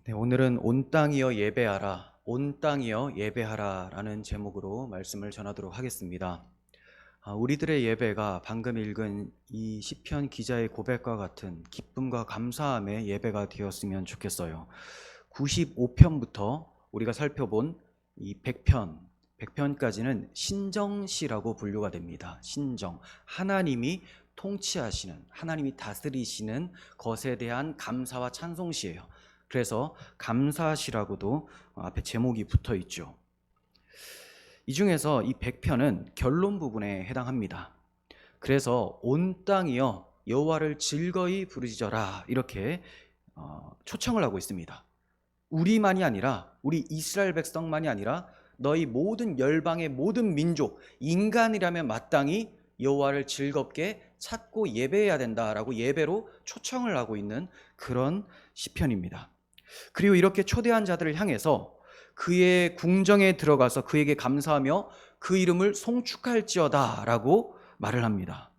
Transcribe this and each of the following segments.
네, 오늘은 온 땅이여 예배하라, 온 땅이여 예배하라 라는 제목으로 말씀을 전하도록 하겠습니다. 우리들의 예배가 방금 읽은 이 시편 기자의 고백과 같은 기쁨과 감사함의 예배가 되었으면 좋겠어요. 95편부터 우리가 살펴본 이 100편까지는 신정시라고 분류가 됩니다. 신정, 하나님이 통치하시는, 하나님이 다스리시는 것에 대한 감사와 찬송시예요. 그래서 감사시라고도 앞에 제목이 붙어 있죠. 이 중에서 이 100편은 결론 부분에 해당합니다. 그래서 온 땅이여 여호와를 즐거이 부르짖어라 이렇게 초청을 하고 있습니다. 우리만이 아니라, 우리 이스라엘 백성만이 아니라 너희 모든 열방의 모든 민족, 인간이라면 마땅히 여호와를 즐겁게 찾고 예배해야 된다라고 예배로 초청을 하고 있는 그런 시편입니다. 그리고 이렇게 초대한 자들을 향해서 그의 궁정에 들어가서 그에게 감사하며 그 이름을 송축할지어다 라고 말을 합니다.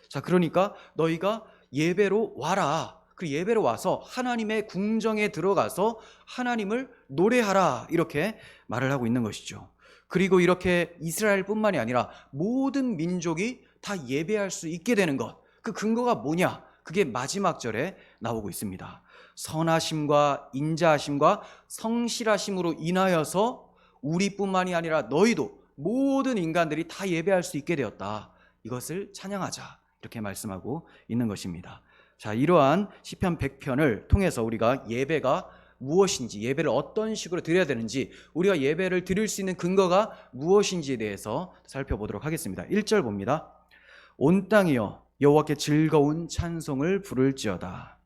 자, 그러니까 너희가 예배로 와라. 그 예배로 와서 하나님의 궁정에 들어가서 하나님을 노래하라 이렇게 말을 하고 있는 것이죠. 그리고 이렇게 이스라엘뿐만이 아니라 모든 민족이 다 예배할 수 있게 되는 것, 그 근거가 뭐냐? 그게 마지막 절에 나오고 있습니다. 선하심과 인자하심과 성실하심으로 인하여서 우리뿐만이 아니라 너희도 모든 인간들이 다 예배할 수 있게 되었다. 이것을 찬양하자 이렇게 말씀하고 있는 것입니다. 자, 이러한 시편 100편을 통해서 우리가 예배가 무엇인지, 예배를 어떤 식으로 드려야 되는지, 우리가 예배를 드릴 수 있는 근거가 무엇인지에 대해서 살펴보도록 하겠습니다. 1절 봅니다. 온 땅이여 여호와께 즐거운 찬송을 부를지어다.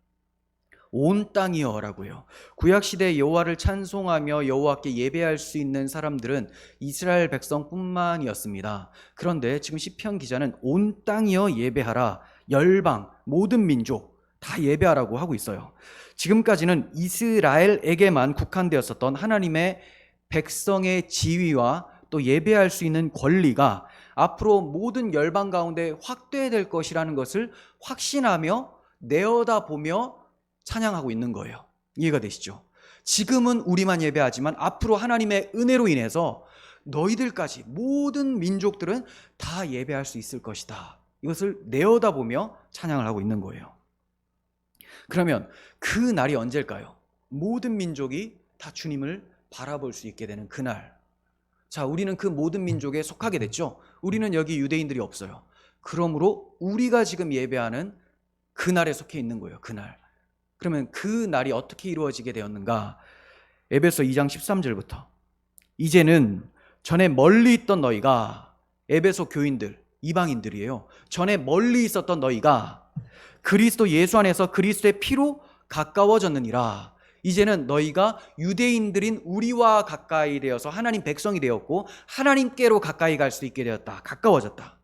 온 땅이여 라고요. 구약시대 여호와를 찬송하며 여호와께 예배할 수 있는 사람들은 이스라엘 백성뿐만이었습니다. 그런데 지금 시편 기자는 온 땅이여 예배하라, 열방 모든 민족 다 예배하라고 하고 있어요. 지금까지는 이스라엘에게만 국한되었었던 하나님의 백성의 지위와 또 예배할 수 있는 권리가 앞으로 모든 열방 가운데 확대될 것이라는 것을 확신하며 내어다보며 찬양하고 있는 거예요. 이해가 되시죠? 지금은 우리만 예배하지만 앞으로 하나님의 은혜로 인해서 너희들까지 모든 민족들은 다 예배할 수 있을 것이다. 이것을 내어다보며 찬양을 하고 있는 거예요. 그러면 그 날이 언제일까요? 모든 민족이 다 주님을 바라볼 수 있게 되는 그날. 자, 우리는 그 모든 민족에 속하게 됐죠. 우리는 여기 유대인들이 없어요. 그러므로 우리가 지금 예배하는 그날에 속해 있는 거예요. 그날. 그러면 그 날이 어떻게 이루어지게 되었는가? 에베소 2장 13절부터 이제는 전에 멀리 있던 너희가, 에베소 교인들, 이방인들이에요. 전에 멀리 있었던 너희가 그리스도 예수 안에서 그리스도의 피로 가까워졌느니라. 이제는 너희가 유대인들인 우리와 가까이 되어서 하나님 백성이 되었고 하나님께로 가까이 갈 수 있게 되었다. 가까워졌다.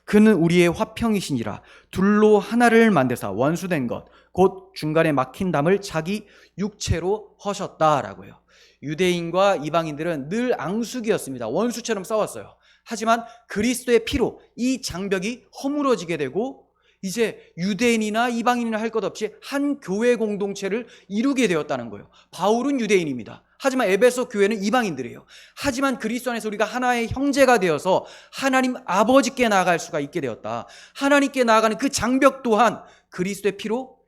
그는 우리의 화평이시니라. 둘로 하나를 만드사 원수된 것 곧 중간에 막힌 담을 자기 육체로 허셨다라고요. 유대인과 이방인들은 늘 앙숙이었습니다. 원수처럼 싸웠어요. 하지만 그리스도의 피로 이 장벽이 허물어지게 되고 이제 유대인이나 이방인이나 할 것 없이 한 교회 공동체를 이루게 되었다는 거예요. 바울은 유대인입니다. 하지만 에베소 교회는 이방인들이에요. 하지만 그리스도 안에서 우리가 하나의 형제가 되어서 하나님 아버지께 나아갈 수가 있게 되었다. 하나님께 나아가는 그 장벽 또한 그리스도의 피로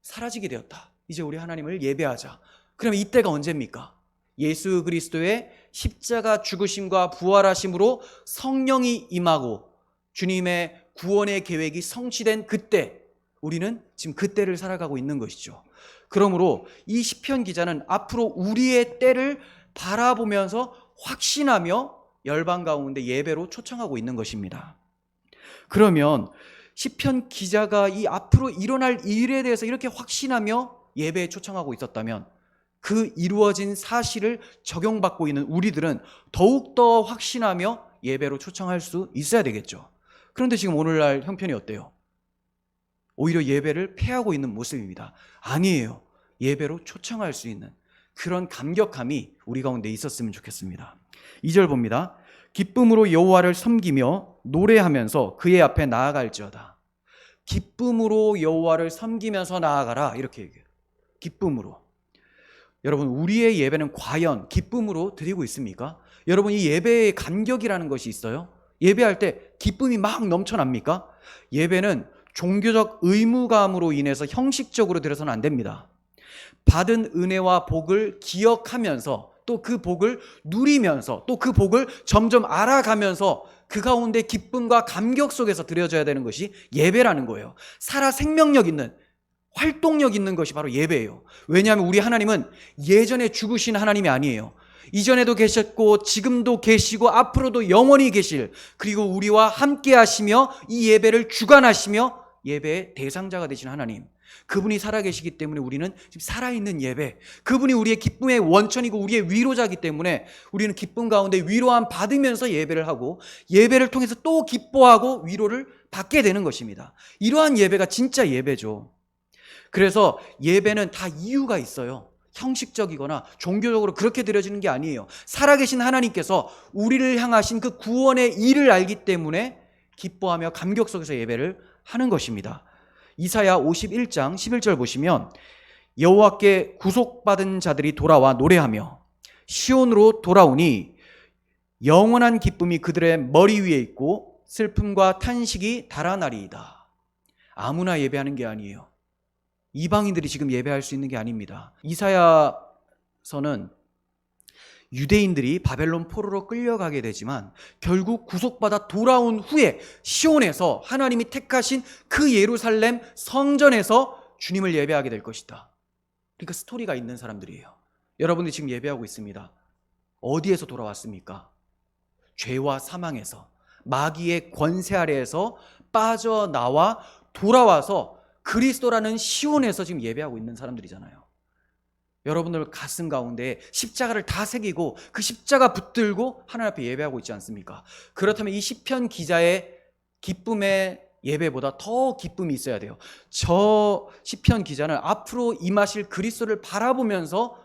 사라지게 되었다. 이제 우리 하나님을 예배하자. 그러면 이때가 언제입니까? 예수 그리스도의 십자가 죽으심과 부활하심으로 성령이 임하고 주님의 구원의 계획이 성취된 그때, 우리는 지금 그때를 살아가고 있는 것이죠. 그러므로 이 시편 기자는 앞으로 우리의 때를 바라보면서 확신하며 열방 가운데 예배로 초청하고 있는 것입니다. 그러면 시편 기자가 이 앞으로 일어날 일에 대해서 이렇게 확신하며 예배에 초청하고 있었다면 그 이루어진 사실을 적용받고 있는 우리들은 더욱더 확신하며 예배로 초청할 수 있어야 되겠죠. 그런데 지금 오늘날 형편이 어때요? 오히려 예배를 패하고 있는 모습입니다. 아니에요. 예배로 초청할 수 있는 그런 감격함이 우리 가운데 있었으면 좋겠습니다. 2절 봅니다. 기쁨으로 여호와를 섬기며 노래하면서 그의 앞에 나아갈지어다. 기쁨으로 여호와를 섬기면서 나아가라 이렇게 얘기해요. 기쁨으로. 여러분, 우리의 예배는 과연 기쁨으로 드리고 있습니까? 여러분, 이 예배의 간격이라는 것이 있어요. 예배할 때 기쁨이 막 넘쳐납니까? 예배는 종교적 의무감으로 인해서 형식적으로 드려서는 안 됩니다. 받은 은혜와 복을 기억하면서 또 그 복을 누리면서 또 그 복을 점점 알아가면서 그 가운데 기쁨과 감격 속에서 드려져야 되는 것이 예배라는 거예요. 살아 생명력 있는, 활동력 있는 것이 바로 예배예요. 왜냐하면 우리 하나님은 예전에 죽으신 하나님이 아니에요. 이전에도 계셨고 지금도 계시고 앞으로도 영원히 계실, 그리고 우리와 함께 하시며 이 예배를 주관하시며 예배의 대상자가 되신 하나님, 그분이 살아계시기 때문에 우리는 지금 살아있는 예배, 그분이 우리의 기쁨의 원천이고 우리의 위로자이기 때문에 우리는 기쁨 가운데 위로함 받으면서 예배를 하고 예배를 통해서 또 기뻐하고 위로를 받게 되는 것입니다. 이러한 예배가 진짜 예배죠. 그래서 예배는 다 이유가 있어요. 형식적이거나 종교적으로 그렇게 드려지는 게 아니에요. 살아계신 하나님께서 우리를 향하신 그 구원의 일을 알기 때문에 기뻐하며 감격 속에서 예배를 하는 것입니다. 이사야 51장 11절 보시면 여호와께 구속받은 자들이 돌아와 노래하며 시온으로 돌아오니 영원한 기쁨이 그들의 머리 위에 있고 슬픔과 탄식이 달아나리이다. 아무나 예배하는 게 아니에요. 이방인들이 지금 예배할 수 있는 게 아닙니다. 이사야서는 유대인들이 바벨론 포로로 끌려가게 되지만 결국 구속받아 돌아온 후에 시온에서 하나님이 택하신 그 예루살렘 성전에서 주님을 예배하게 될 것이다. 그러니까 스토리가 있는 사람들이에요. 여러분들이 지금 예배하고 있습니다. 어디에서 돌아왔습니까? 죄와 사망에서, 마귀의 권세 아래에서 빠져나와 돌아와서 그리스도라는 시온에서 지금 예배하고 있는 사람들이잖아요. 여러분들 가슴 가운데 십자가를 다 새기고 그 십자가 붙들고 하나님 앞에 예배하고 있지 않습니까? 그렇다면 이 시편 기자의 기쁨의 예배보다 더 기쁨이 있어야 돼요. 저 시편 기자는 앞으로 임하실 그리스도를 바라보면서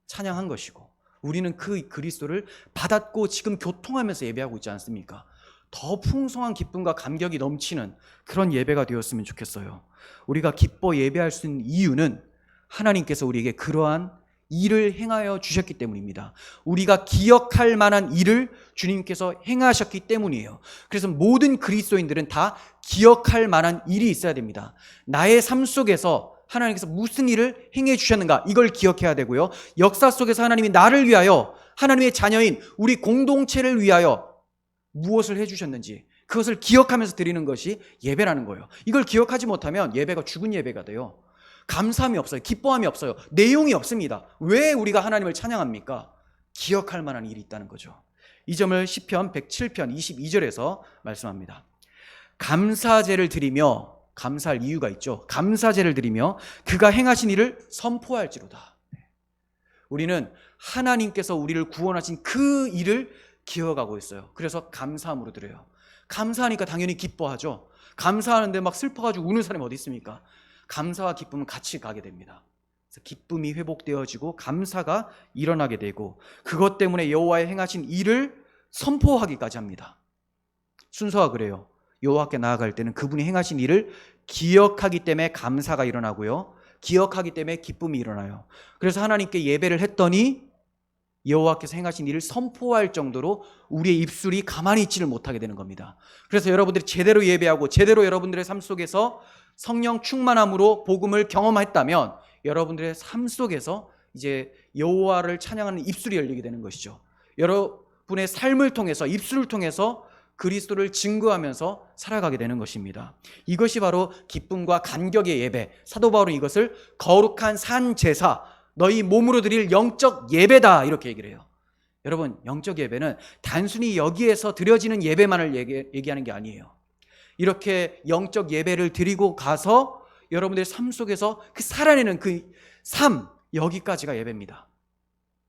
찬양한 것이고 우리는 그 그리스도를 받았고 지금 교통하면서 예배하고 있지 않습니까? 더 풍성한 기쁨과 감격이 넘치는 그런 예배가 되었으면 좋겠어요. 우리가 기뻐 예배할 수 있는 이유는 하나님께서 우리에게 그러한 일을 행하여 주셨기 때문입니다. 우리가 기억할 만한 일을 주님께서 행하셨기 때문이에요. 그래서 모든 그리스도인들은 다 기억할 만한 일이 있어야 됩니다. 나의 삶 속에서 하나님께서 무슨 일을 행해 주셨는가, 이걸 기억해야 되고요. 역사 속에서 하나님이 나를 위하여, 하나님의 자녀인 우리 공동체를 위하여 무엇을 해주셨는지 그것을 기억하면서 드리는 것이 예배라는 거예요. 이걸 기억하지 못하면 예배가 죽은 예배가 돼요. 감사함이 없어요. 기뻐함이 없어요. 내용이 없습니다. 왜 우리가 하나님을 찬양합니까? 기억할 만한 일이 있다는 거죠. 이 점을 시편 107편 22절에서 말씀합니다. 감사제를 드리며, 감사할 이유가 있죠. 감사제를 드리며 그가 행하신 일을 선포할지로다. 우리는 하나님께서 우리를 구원하신 그 일을 기억하고 있어요. 그래서 감사함으로 드려요. 감사하니까 당연히 기뻐하죠. 감사하는데 막 슬퍼가지고 우는 사람이 어디 있습니까? 감사와 기쁨은 같이 가게 됩니다. 그래서 기쁨이 회복되어지고 감사가 일어나게 되고 그것 때문에 여호와의 행하신 일을 선포하기까지 합니다. 순서가 그래요. 여호와께 나아갈 때는 그분이 행하신 일을 기억하기 때문에 감사가 일어나고요. 기억하기 때문에 기쁨이 일어나요. 그래서 하나님께 예배를 했더니 여호와께서 행하신 일을 선포할 정도로 우리의 입술이 가만히 있지를 못하게 되는 겁니다. 그래서 여러분들이 제대로 예배하고 제대로 여러분들의 삶 속에서 성령 충만함으로 복음을 경험했다면 여러분들의 삶 속에서 이제 여호와를 찬양하는 입술이 열리게 되는 것이죠. 여러분의 삶을 통해서, 입술을 통해서 그리스도를 증거하면서 살아가게 되는 것입니다. 이것이 바로 기쁨과 감격의 예배, 사도 바울은 이것을 거룩한 산 제사, 너희 몸으로 드릴 영적 예배다, 이렇게 얘기를 해요. 여러분, 영적 예배는 단순히 여기에서 드려지는 예배만을 얘기하는 게 아니에요. 이렇게 영적 예배를 드리고 가서 여러분들의 삶 속에서 그 살아내는 그 삶, 여기까지가 예배입니다.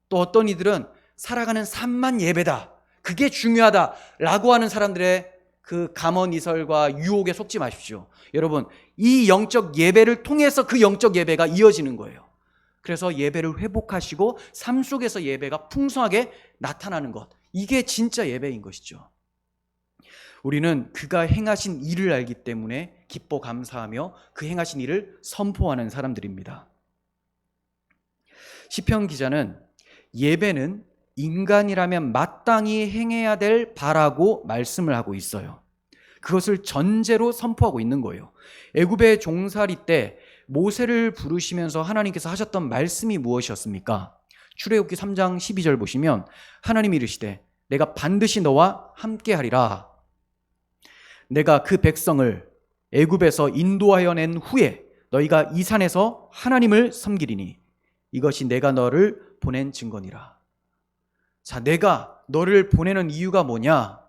또 어떤 이들은 살아가는 삶만 예배다, 그게 중요하다라고 하는 사람들의 그 감언이설과 유혹에 속지 마십시오. 여러분, 이 영적 예배를 통해서 그 영적 예배가 이어지는 거예요. 그래서 예배를 회복하시고 삶 속에서 예배가 풍성하게 나타나는 것, 이게 진짜 예배인 것이죠. 우리는 그가 행하신 일을 알기 때문에 기뻐 감사하며 그 행하신 일을 선포하는 사람들입니다. 시편 기자는 예배는 인간이라면 마땅히 행해야 될 바라고 말씀을 하고 있어요. 그것을 전제로 선포하고 있는 거예요. 애굽의 종살이 때 모세를 부르시면서 하나님께서 하셨던 말씀이 무엇이었습니까? 출애굽기 3장 12절 보시면 하나님이 이르시되 내가 반드시 너와 함께하리라. 내가 그 백성을 애굽에서 인도하여 낸 후에 너희가 이 산에서 하나님을 섬기리니 이것이 내가 너를 보낸 증거니라. 자, 내가 너를 보내는 이유가 뭐냐?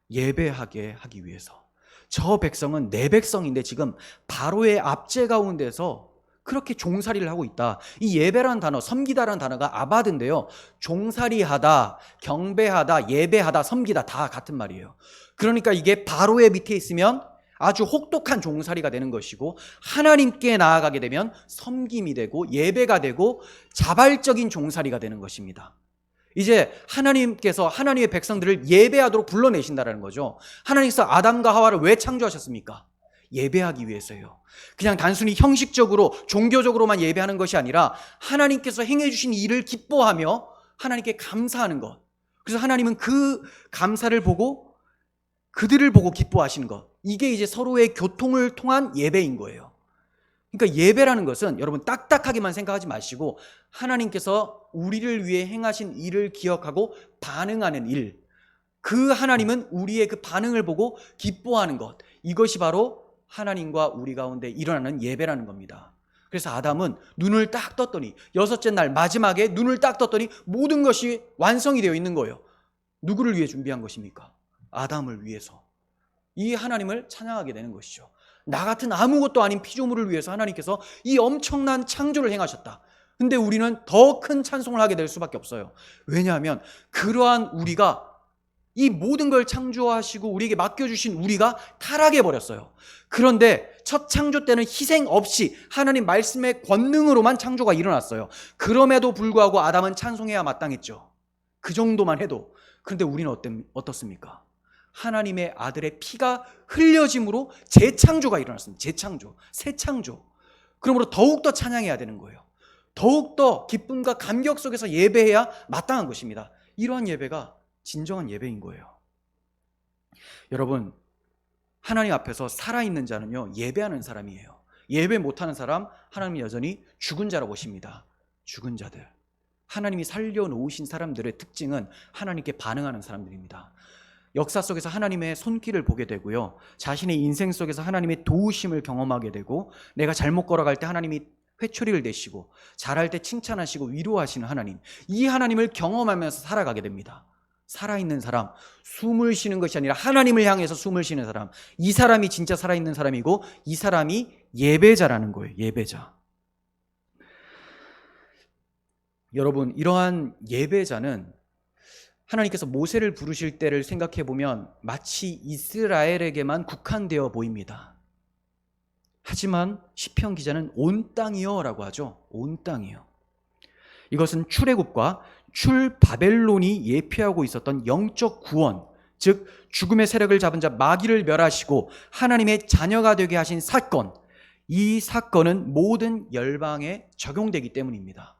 예배하게 하기 위해서. 저 백성은 내 백성인데 지금 바로의 압제 가운데서 그렇게 종살이를 하고 있다. 이 예배라는 단어, 섬기다라는 단어가 아바드인데요. 종살이하다, 경배하다, 예배하다, 섬기다 다 같은 말이에요. 그러니까 이게 바로의 밑에 있으면 아주 혹독한 종살이가 되는 것이고, 하나님께 나아가게 되면 섬김이 되고 예배가 되고 자발적인 종살이가 되는 것입니다. 이제 하나님께서 하나님의 백성들을 예배하도록 불러내신다는 거죠. 하나님께서 아담과 하와를 왜 창조하셨습니까? 예배하기 위해서요. 그냥 단순히 형식적으로 종교적으로만 예배하는 것이 아니라 하나님께서 행해 주신 일을 기뻐하며 하나님께 감사하는 것. 그래서 하나님은 그 감사를 보고 그들을 보고 기뻐하시는 것. 이게 이제 서로의 교통을 통한 예배인 거예요. 그러니까 예배라는 것은 여러분 딱딱하게만 생각하지 마시고 하나님께서 우리를 위해 행하신 일을 기억하고 반응하는 일, 그 하나님은 우리의 그 반응을 보고 기뻐하는 것, 이것이 바로 하나님과 우리 가운데 일어나는 예배라는 겁니다. 그래서 아담은 눈을 딱 떴더니 여섯째 날 마지막에 눈을 딱 떴더니 모든 것이 완성이 되어 있는 거예요. 누구를 위해 준비한 것입니까? 아담을 위해서. 이 하나님을 찬양하게 되는 것이죠. 나 같은 아무것도 아닌 피조물을 위해서 하나님께서 이 엄청난 창조를 행하셨다. 근데 우리는 더 큰 찬송을 하게 될 수밖에 없어요. 왜냐하면 그러한 우리가 이 모든 걸 창조하시고 우리에게 맡겨주신 우리가 타락해버렸어요. 그런데 첫 창조 때는 희생 없이 하나님 말씀의 권능으로만 창조가 일어났어요. 그럼에도 불구하고 아담은 찬송해야 마땅했죠. 그 정도만 해도. 그런데 우리는 어떻습니까? 하나님의 아들의 피가 흘려짐으로 재창조가 일어났습니다. 재창조, 새 창조. 그러므로 더욱더 찬양해야 되는 거예요. 더욱더 기쁨과 감격 속에서 예배해야 마땅한 것입니다. 이러한 예배가 진정한 예배인 거예요. 여러분, 하나님 앞에서 살아있는 자는요, 예배하는 사람이에요. 예배 못하는 사람, 하나님이 여전히 죽은 자라고 보십니다. 죽은 자들. 하나님이 살려놓으신 사람들의 특징은 하나님께 반응하는 사람들입니다. 역사 속에서 하나님의 손길을 보게 되고요, 자신의 인생 속에서 하나님의 도우심을 경험하게 되고, 내가 잘못 걸어갈 때 하나님이 회초리를 내시고, 잘할 때 칭찬하시고 위로하시는 하나님, 이 하나님을 경험하면서 살아가게 됩니다. 살아있는 사람, 숨을 쉬는 것이 아니라 하나님을 향해서 숨을 쉬는 사람, 이 사람이 진짜 살아있는 사람이고 이 사람이 예배자라는 거예요. 예배자. 여러분, 이러한 예배자는 하나님께서 모세를 부르실 때를 생각해 보면 마치 이스라엘에게만 국한되어 보입니다. 하지만 시편 기자는 온 땅이요 라고 하죠. 온 땅이요. 이것은 출애굽과 출바벨론이 예표하고 있었던 영적 구원, 즉 죽음의 세력을 잡은 자 마귀를 멸하시고 하나님의 자녀가 되게 하신 사건, 이 사건은 모든 열방에 적용되기 때문입니다.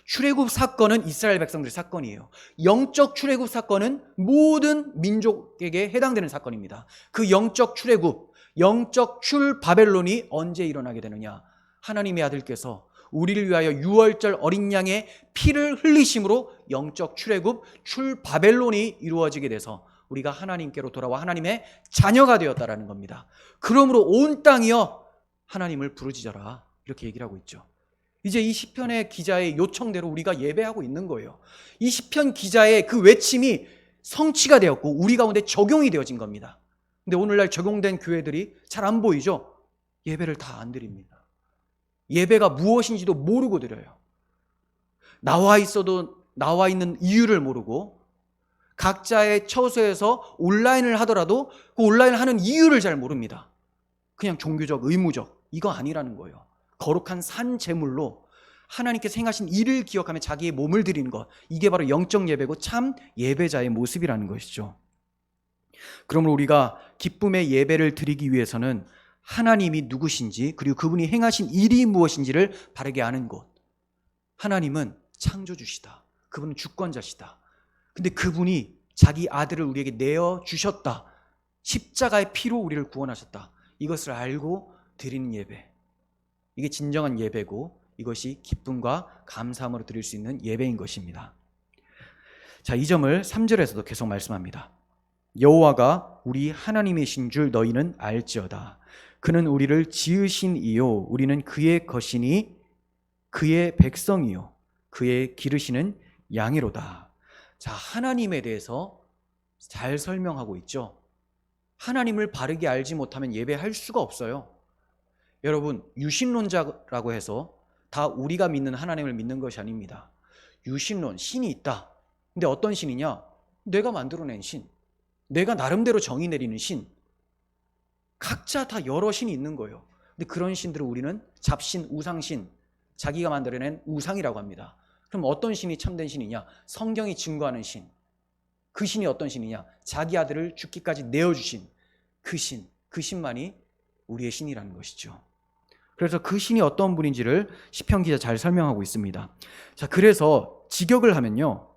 출애굽 사건은 이스라엘 백성들의 사건이에요. 영적 출애굽 사건은 모든 민족에게 해당되는 사건입니다. 그 영적 출애굽, 영적 출바벨론이 언제 일어나게 되느냐? 하나님의 아들께서 우리를 위하여 유월절 어린 양의 피를 흘리심으로 영적 출애굽, 출바벨론이 이루어지게 돼서 우리가 하나님께로 돌아와 하나님의 자녀가 되었다라는 겁니다. 그러므로 온 땅이여 하나님을 부르짖어라, 이렇게 얘기를 하고 있죠. 이제 이 시편의 기자의 요청대로 우리가 예배하고 있는 거예요. 이 시편 기자의 그 외침이 성취가 되었고 우리 가운데 적용이 되어진 겁니다. 근데 오늘날 적용된 교회들이 잘 안 보이죠? 예배를 다 안 드립니다. 예배가 무엇인지도 모르고 드려요. 나와 있는 이유를 모르고, 각자의 처소에서 온라인을 하더라도 그 온라인을 하는 이유를 잘 모릅니다. 그냥 종교적, 의무적, 이거 아니라는 거예요. 거룩한 산 제물로 하나님께서 행하신 일을 기억하며 자기의 몸을 드리는 것, 이게 바로 영적 예배고 참 예배자의 모습이라는 것이죠. 그러므로 우리가 기쁨의 예배를 드리기 위해서는 하나님이 누구신지, 그리고 그분이 행하신 일이 무엇인지를 바르게 아는 것, 하나님은 창조주시다. 그분은 주권자시다. 근데 그분이 자기 아들을 우리에게 내어주셨다. 십자가의 피로 우리를 구원하셨다. 이것을 알고 드리는 예배. 이게 진정한 예배고 이것이 기쁨과 감사함으로 드릴 수 있는 예배인 것입니다. 자, 이 점을 3절에서도 계속 말씀합니다. 여호와가 우리 하나님이신 줄 너희는 알지어다. 그는 우리를 지으신 이요 우리는 그의 것이니 그의 백성이요 그의 기르시는 양이로다. 자, 하나님에 대해서 잘 설명하고 있죠. 하나님을 바르게 알지 못하면 예배할 수가 없어요. 여러분, 유신론자라고 해서 다 우리가 믿는 하나님을 믿는 것이 아닙니다. 유신론, 신이 있다. 근데 어떤 신이냐? 내가 만들어낸 신, 내가 나름대로 정의 내리는 신. 각자 다 여러 신이 있는 거예요. 근데 그런 신들을 우리는 잡신, 우상신, 자기가 만들어낸 우상이라고 합니다. 그럼 어떤 신이 참된 신이냐? 성경이 증거하는 신. 그 신이 어떤 신이냐? 자기 아들을 죽기까지 내어주신 그 신, 그 신만이 우리의 신이라는 것이죠. 그래서 그 신이 어떤 분인지를 시편 기자 잘 설명하고 있습니다. 자, 그래서 직역을 하면요,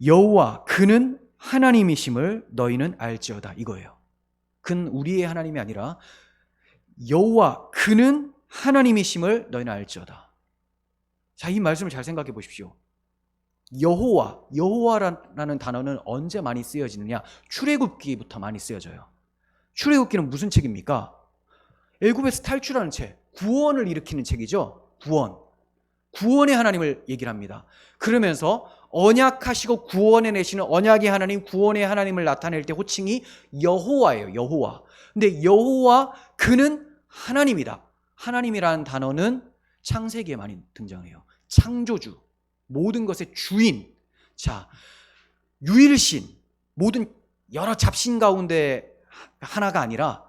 여호와 그는 하나님이심을 너희는 알지어다, 이거예요. 그는 우리의 하나님이 아니라 여호와 그는 하나님이심을 너희는 알지어다. 자, 이 말씀을 잘 생각해 보십시오. 여호와라는 단어는 언제 많이 쓰여지느냐? 출애굽기부터 많이 쓰여져요. 출애굽기는 무슨 책입니까? 애굽에서 탈출하는 책, 구원을 일으키는 책이죠. 구원의 하나님을 얘기를 합니다. 그러면서 언약하시고 구원해내시는 언약의 하나님, 구원의 하나님을 나타낼 때 호칭이 여호와예요. 여호와. 근데 여호와 그는 하나님이다. 하나님이라는 단어는 창세기에 많이 등장해요. 창조주, 모든 것의 주인. 자, 유일신, 모든 여러 잡신 가운데 하나가 아니라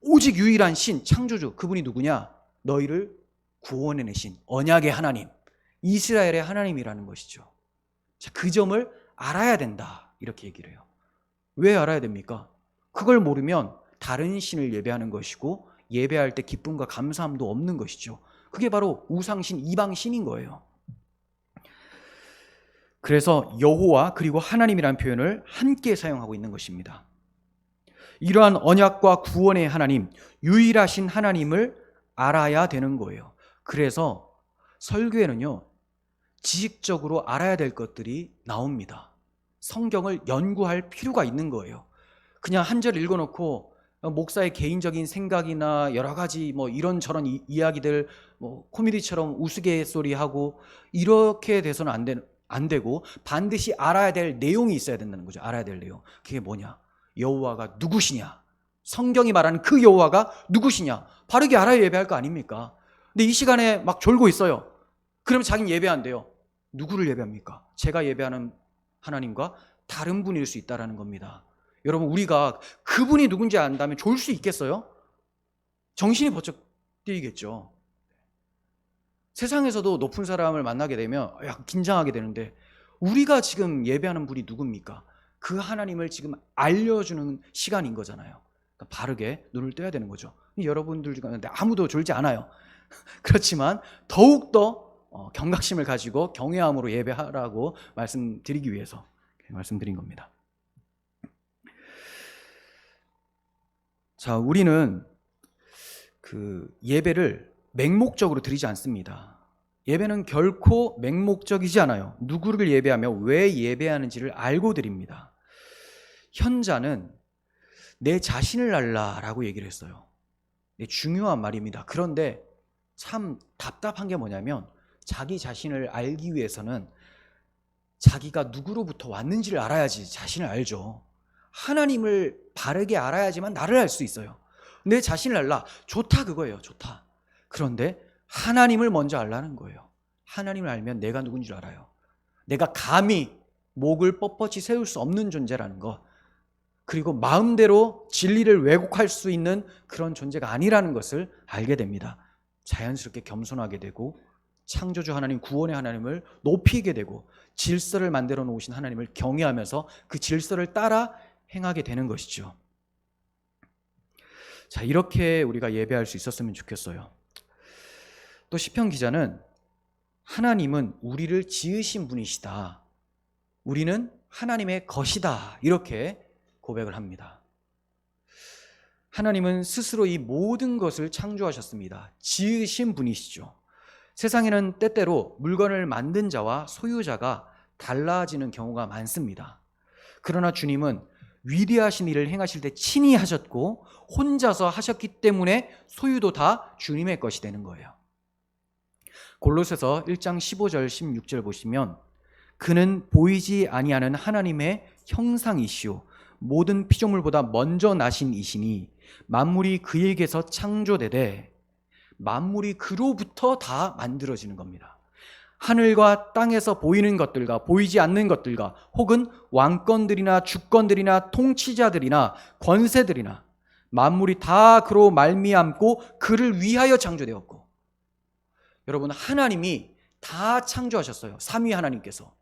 오직 유일한 신, 창조주, 그분이 누구냐? 너희를 구원해내신 언약의 하나님, 이스라엘의 하나님이라는 것이죠. 자, 그 점을 알아야 된다, 이렇게 얘기를 해요. 왜 알아야 됩니까? 그걸 모르면 다른 신을 예배하는 것이고 예배할 때 기쁨과 감사함도 없는 것이죠. 그게 바로 우상신, 이방신인 거예요. 그래서 여호와 그리고 하나님이라는 표현을 함께 사용하고 있는 것입니다. 이러한 언약과 구원의 하나님, 유일하신 하나님을 알아야 되는 거예요. 그래서 설교에는요, 지식적으로 알아야 될 것들이 나옵니다. 성경을 연구할 필요가 있는 거예요. 그냥 한 절 읽어놓고 목사의 개인적인 생각이나 여러 가지 뭐 이런저런 이야기들, 뭐 코미디처럼 우스갯소리하고 이렇게 돼서는 안 되고 반드시 알아야 될 내용이 있어야 된다는 거죠. 알아야 될 내용. 그게 뭐냐? 여호와가 누구시냐? 성경이 말하는 그 여호와가 누구시냐? 바르게 알아야 예배할 거 아닙니까? 근데 이 시간에 막 졸고 있어요. 그러면 자기는 예배 안 돼요. 누구를 예배합니까? 제가 예배하는 하나님과 다른 분일 수 있다는 겁니다. 여러분, 우리가 그분이 누군지 안다면 졸 수 있겠어요? 정신이 번쩍 뛰겠죠. 세상에서도 높은 사람을 만나게 되면 약간 긴장하게 되는데, 우리가 지금 예배하는 분이 누굽니까? 그 하나님을 지금 알려주는 시간인 거잖아요. 그러니까 바르게 눈을 떠야 되는 거죠. 여러분들 중에 아무도 졸지 않아요. 그렇지만 더욱더 경각심을 가지고 경외함으로 예배하라고 말씀드리기 위해서 말씀드린 겁니다. 자, 우리는 그 예배를 맹목적으로 드리지 않습니다. 예배는 결코 맹목적이지 않아요. 누구를 예배하며 왜 예배하는지를 알고 드립니다. 현자는 내 자신을 알라라고 얘기를 했어요. 중요한 말입니다. 그런데 참 답답한 게 뭐냐면, 자기 자신을 알기 위해서는 자기가 누구로부터 왔는지를 알아야지 자신을 알죠. 하나님을 바르게 알아야지만 나를 알 수 있어요. 내 자신을 알라, 좋다, 그거예요. 좋다. 그런데 하나님을 먼저 알라는 거예요. 하나님을 알면 내가 누군지 알아요. 내가 감히 목을 뻣뻣이 세울 수 없는 존재라는 것, 그리고 마음대로 진리를 왜곡할 수 있는 그런 존재가 아니라는 것을 알게 됩니다. 자연스럽게 겸손하게 되고 창조주 하나님, 구원의 하나님을 높이게 되고 질서를 만들어 놓으신 하나님을 경외하면서 그 질서를 따라 행하게 되는 것이죠. 자, 이렇게 우리가 예배할 수 있었으면 좋겠어요. 또 시편 기자는 하나님은 우리를 지으신 분이시다. 우리는 하나님의 것이다. 이렇게 고백을 합니다. 하나님은 스스로 이 모든 것을 창조하셨습니다. 지으신 분이시죠. 세상에는 때때로 물건을 만든 자와 소유자가 달라지는 경우가 많습니다. 그러나 주님은 위대하신 일을 행하실 때 친히 하셨고 혼자서 하셨기 때문에 소유도 다 주님의 것이 되는 거예요. 골로새서 1장 15절 16절 보시면 그는 보이지 아니하는 하나님의 형상이시오 모든 피조물보다 먼저 나신 이시니 만물이 그에게서 창조되되 만물이 그로부터 다 만들어지는 겁니다. 하늘과 땅에서 보이는 것들과 보이지 않는 것들과 혹은 왕권들이나 주권들이나 통치자들이나 권세들이나 만물이 다 그로 말미암고 그를 위하여 창조되었고, 여러분 하나님이 다 창조하셨어요. 삼위 하나님께서.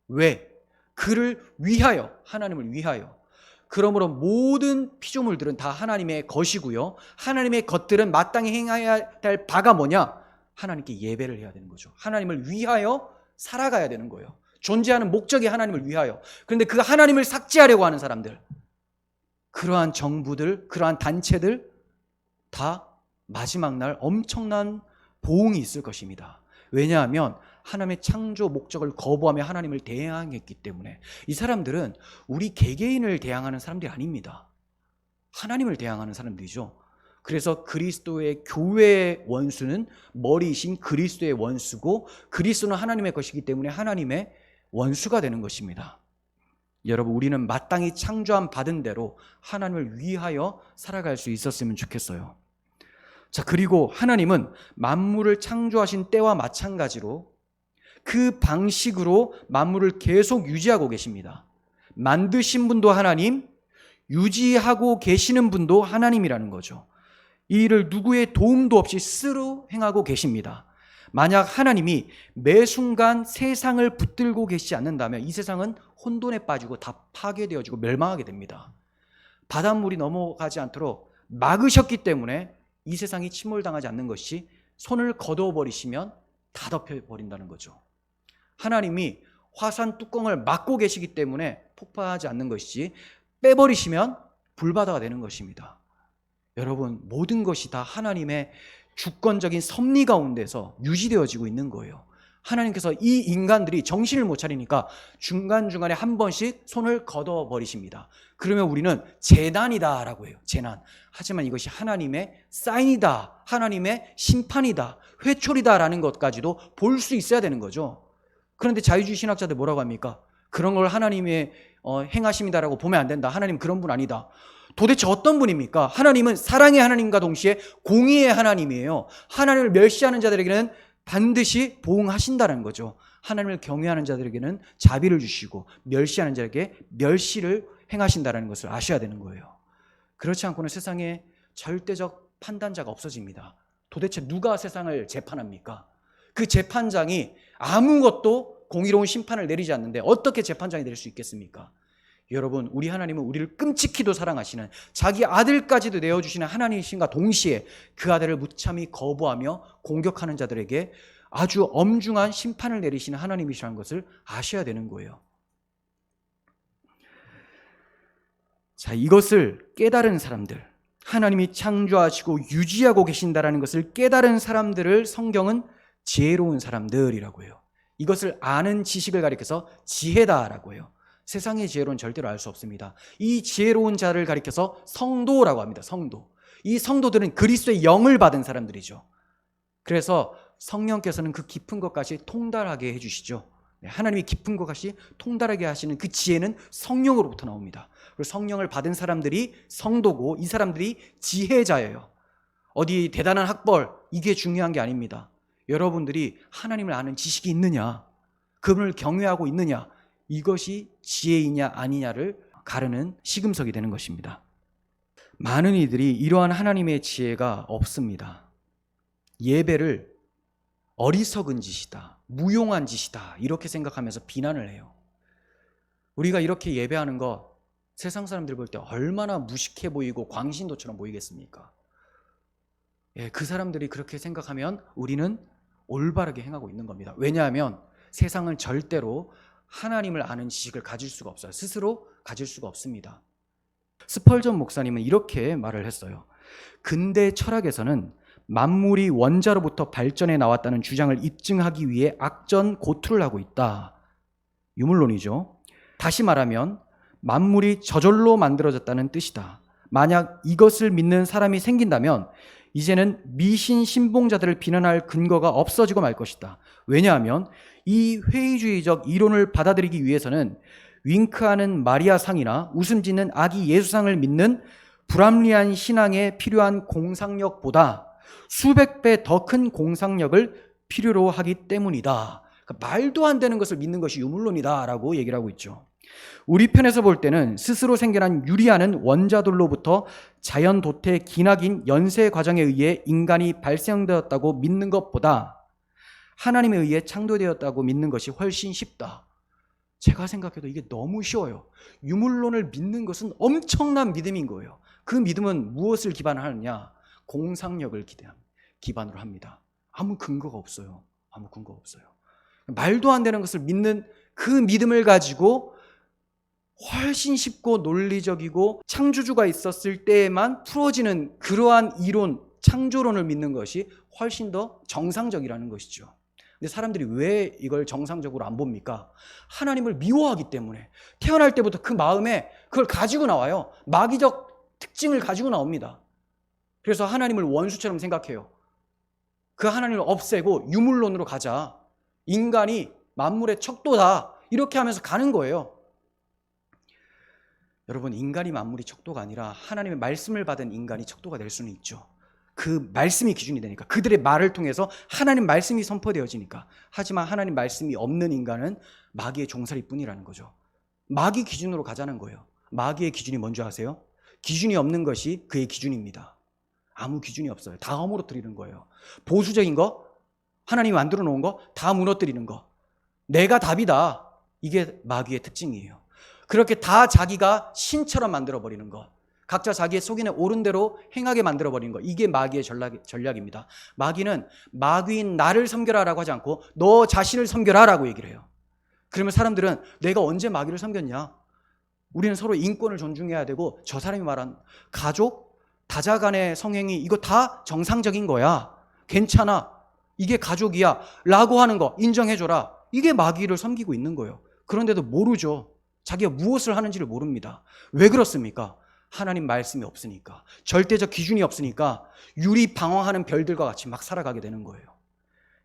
왜? 그를 위하여, 하나님을 위하여. 그러므로 모든 피조물들은 다 하나님의 것이고요. 하나님의 것들은 마땅히 행해야 할 바가 뭐냐? 하나님께 예배를 해야 되는 거죠. 하나님을 위하여 살아가야 되는 거예요. 존재하는 목적이 하나님을 위하여. 그런데 그 하나님을 삭제하려고 하는 사람들, 그러한 정부들, 그러한 단체들 다 마지막 날 엄청난 보응이 있을 것입니다. 왜냐하면 하나님의 창조 목적을 거부하며 하나님을 대항했기 때문에. 이 사람들은 우리 개개인을 대항하는 사람들이 아닙니다. 하나님을 대항하는 사람들이죠. 그래서 그리스도의 교회의 원수는 머리이신 그리스도의 원수고, 그리스도는 하나님의 것이기 때문에 하나님의 원수가 되는 것입니다. 여러분, 우리는 마땅히 창조함 받은 대로 하나님을 위하여 살아갈 수 있었으면 좋겠어요. 자, 그리고 하나님은 만물을 창조하신 때와 마찬가지로 그 방식으로 만물을 계속 유지하고 계십니다. 만드신 분도 하나님, 유지하고 계시는 분도 하나님이라는 거죠. 이 일을 누구의 도움도 없이 스스로 행하고 계십니다. 만약 하나님이 매 순간 세상을 붙들고 계시지 않는다면 이 세상은 혼돈에 빠지고 다 파괴되어지고 멸망하게 됩니다. 바닷물이 넘어가지 않도록 막으셨기 때문에 이 세상이 침몰당하지 않는 것이, 손을 거두어버리시면 다 덮여버린다는 거죠. 하나님이 화산 뚜껑을 막고 계시기 때문에 폭파하지 않는 것이지, 빼버리시면 불바다가 되는 것입니다. 여러분, 모든 것이 다 하나님의 주권적인 섭리 가운데서 유지되어지고 있는 거예요. 하나님께서 이 인간들이 정신을 못 차리니까 중간중간에 한 번씩 손을 걷어버리십니다. 그러면 우리는 재난이다 라고 해요. 재난. 하지만 이것이 하나님의 사인이다, 하나님의 심판이다, 회초리다 라는 것까지도 볼 수 있어야 되는 거죠. 그런데 자유주의 신학자들 뭐라고 합니까? 그런 걸 하나님의 행하심이다라고 보면 안 된다. 하나님 그런 분 아니다. 도대체 어떤 분입니까? 하나님은 사랑의 하나님과 동시에 공의의 하나님이에요. 하나님을 멸시하는 자들에게는 반드시 보응하신다는 거죠. 하나님을 경외하는 자들에게는 자비를 주시고 멸시하는 자에게 멸시를 행하신다는 것을 아셔야 되는 거예요. 그렇지 않고는 세상에 절대적 판단자가 없어집니다. 도대체 누가 세상을 재판합니까? 그 재판장이 아무것도 공의로운 심판을 내리지 않는데 어떻게 재판장이 될 수 있겠습니까? 여러분, 우리 하나님은 우리를 끔찍히도 사랑하시는, 자기 아들까지도 내어주시는 하나님이신가 동시에 그 아들을 무참히 거부하며 공격하는 자들에게 아주 엄중한 심판을 내리시는 하나님이시라는 것을 아셔야 되는 거예요. 자, 이것을 깨달은 사람들, 하나님이 창조하시고 유지하고 계신다라는 것을 깨달은 사람들을 성경은 지혜로운 사람들이라고 해요. 이것을 아는 지식을 가리켜서 지혜다라고 해요. 세상의 지혜로는 절대로 알 수 없습니다. 이 지혜로운 자를 가리켜서 성도라고 합니다. 성도. 이 성도들은 그리스도의 영을 받은 사람들이죠. 그래서 성령께서는 그 깊은 것까지 통달하게 해주시죠. 하나님이 깊은 것까지 통달하게 하시는 그 지혜는 성령으로부터 나옵니다. 그리고 성령을 받은 사람들이 성도고, 이 사람들이 지혜자예요. 어디 대단한 학벌, 이게 중요한 게 아닙니다. 여러분들이 하나님을 아는 지식이 있느냐, 그분을 경외하고 있느냐, 이것이 지혜이냐 아니냐를 가르는 시금석이 되는 것입니다. 많은 이들이 이러한 하나님의 지혜가 없습니다. 예배를 어리석은 짓이다, 무용한 짓이다, 이렇게 생각하면서 비난을 해요. 우리가 이렇게 예배하는 거 세상 사람들 볼 때 얼마나 무식해 보이고 광신도처럼 보이겠습니까? 그 사람들이 그렇게 생각하면 우리는 올바르게 행하고 있는 겁니다. 왜냐하면 세상은 절대로 하나님을 아는 지식을 가질 수가 없어요. 스스로 가질 수가 없습니다. 스펄전 목사님은 이렇게 말을 했어요. 근대 철학에서는 만물이 원자로부터 발전해 나왔다는 주장을 입증하기 위해 악전고투를 하고 있다. 유물론이죠. 다시 말하면 만물이 저절로 만들어졌다는 뜻이다. 만약 이것을 믿는 사람이 생긴다면 이제는 미신 신봉자들을 비난할 근거가 없어지고 말 것이다. 왜냐하면 이 회의주의적 이론을 받아들이기 위해서는 윙크하는 마리아상이나 웃음 짓는 아기 예수상을 믿는 불합리한 신앙에 필요한 공상력보다 수백 배 더 큰 공상력을 필요로 하기 때문이다. 그러니까 말도 안 되는 것을 믿는 것이 유물론이다라고 얘기를 하고 있죠. 우리 편에서 볼 때는 스스로 생겨난 유리하는 원자들로부터 자연 도태 기나긴 연쇄 과정에 의해 인간이 발생되었다고 믿는 것보다 하나님에 의해 창조되었다고 믿는 것이 훨씬 쉽다. 제가 생각해도 이게 너무 쉬워요. 유물론을 믿는 것은 엄청난 믿음인 거예요. 그 믿음은 무엇을 기반하느냐? 공상력을 기반으로 합니다. 아무 근거가 없어요. 아무 근거가 없어요. 말도 안 되는 것을 믿는 그 믿음을 가지고 훨씬 쉽고 논리적이고 창조주가 있었을 때에만 풀어지는 그러한 이론, 창조론을 믿는 것이 훨씬 더 정상적이라는 것이죠. 근데 사람들이 왜 이걸 정상적으로 안 봅니까? 하나님을 미워하기 때문에. 태어날 때부터 그 마음에 그걸 가지고 나와요. 마귀적 특징을 가지고 나옵니다. 그래서 하나님을 원수처럼 생각해요. 그 하나님을 없애고 유물론으로 가자. 인간이 만물의 척도다. 이렇게 하면서 가는 거예요. 여러분, 인간이 만물이 척도가 아니라 하나님의 말씀을 받은 인간이 척도가 될 수는 있죠. 그 말씀이 기준이 되니까, 그들의 말을 통해서 하나님 말씀이 선포되어지니까. 하지만 하나님 말씀이 없는 인간은 마귀의 종살이뿐이라는 거죠. 마귀 기준으로 가자는 거예요. 마귀의 기준이 뭔지 아세요? 기준이 없는 것이 그의 기준입니다. 아무 기준이 없어요. 다 허물어뜨리는 거예요. 보수적인 거, 하나님이 만들어 놓은 거 다 무너뜨리는 거. 내가 답이다. 이게 마귀의 특징이에요. 그렇게 다 자기가 신처럼 만들어버리는 것, 각자 자기의 속인에 옳은 대로 행하게 만들어버리는 것, 이게 마귀의 전략입니다. 마귀는 마귀인 나를 섬겨라라고 하지 않고 너 자신을 섬겨라라고 얘기를 해요. 그러면 사람들은 내가 언제 마귀를 섬겼냐? 우리는 서로 인권을 존중해야 되고, 저 사람이 말한 가족, 다자간의 성행위, 이거 다 정상적인 거야. 괜찮아. 이게 가족이야. 라고 하는 거 인정해줘라. 이게 마귀를 섬기고 있는 거예요. 그런데도 모르죠. 자기가 무엇을 하는지를 모릅니다. 왜 그렇습니까? 하나님 말씀이 없으니까. 절대적 기준이 없으니까 유리 방황하는 별들과 같이 막 살아가게 되는 거예요.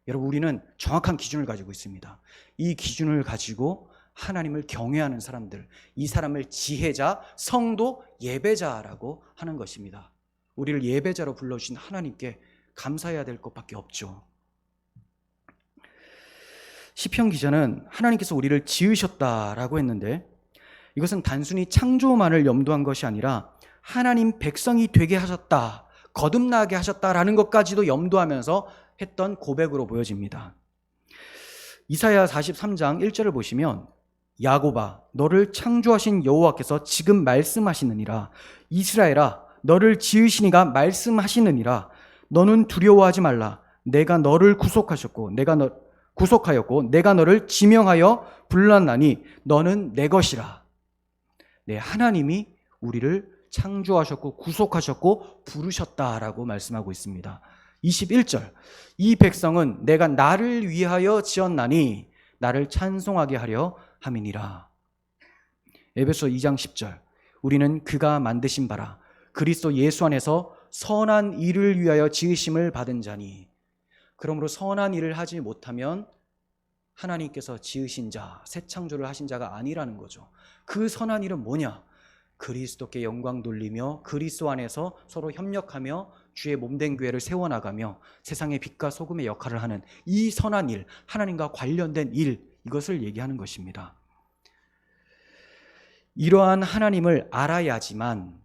여러분, 우리는 정확한 기준을 가지고 있습니다. 이 기준을 가지고 하나님을 경외하는 사람들, 이 사람을 지혜자, 성도, 예배자라고 하는 것입니다. 우리를 예배자로 불러주신 하나님께 감사해야 될 것밖에 없죠. 시편 기자는 하나님께서 우리를 지으셨다라고 했는데, 이것은 단순히 창조만을 염두한 것이 아니라 하나님 백성이 되게 하셨다, 거듭나게 하셨다라는 것까지도 염두하면서 했던 고백으로 보여집니다. 이사야 43장 1절을 보시면, 야곱아 너를 창조하신 여호와께서 지금 말씀하시느니라. 이스라엘아 너를 지으시니가 말씀하시느니라. 너는 두려워하지 말라. 내가 너를 구속하였고 내가 너를 지명하여 불렀나니 너는 내 것이라. 네, 하나님이 우리를 창조하셨고 구속하셨고 부르셨다라고 말씀하고 있습니다. 21절, 이 백성은 내가 나를 위하여 지었나니 나를 찬송하게 하려 함이니라. 에베소 2장 10절, 우리는 그가 만드신 바라 그리스도 예수 안에서 선한 일을 위하여 지으심을 받은 자니. 그러므로 선한 일을 하지 못하면 하나님께서 지으신 자, 새 창조를 하신 자가 아니라는 거죠. 그 선한 일은 뭐냐? 그리스도께 영광 돌리며 그리스도 안에서 서로 협력하며 주의 몸된 교회를 세워나가며 세상의 빛과 소금의 역할을 하는 이 선한 일, 하나님과 관련된 일, 이것을 얘기하는 것입니다. 이러한 하나님을 알아야지만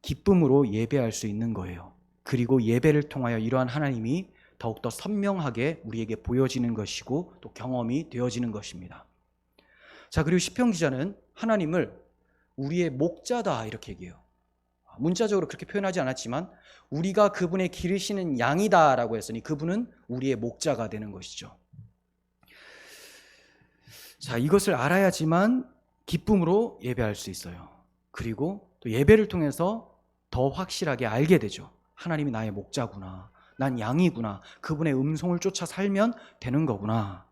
기쁨으로 예배할 수 있는 거예요. 그리고 예배를 통하여 이러한 하나님이 더욱더 선명하게 우리에게 보여지는 것이고 또 경험이 되어지는 것입니다. 자, 그리고 시편 기자는 하나님을 우리의 목자다 이렇게 얘기해요. 문자적으로 그렇게 표현하지 않았지만 우리가 그분의 기르시는 양이다라고 했으니 그분은 우리의 목자가 되는 것이죠. 자, 이것을 알아야지만 기쁨으로 예배할 수 있어요. 그리고 또 예배를 통해서 더 확실하게 알게 되죠. 하나님이 나의 목자구나. 난 양이구나. 그분의 음성을 쫓아 살면 되는 거구나.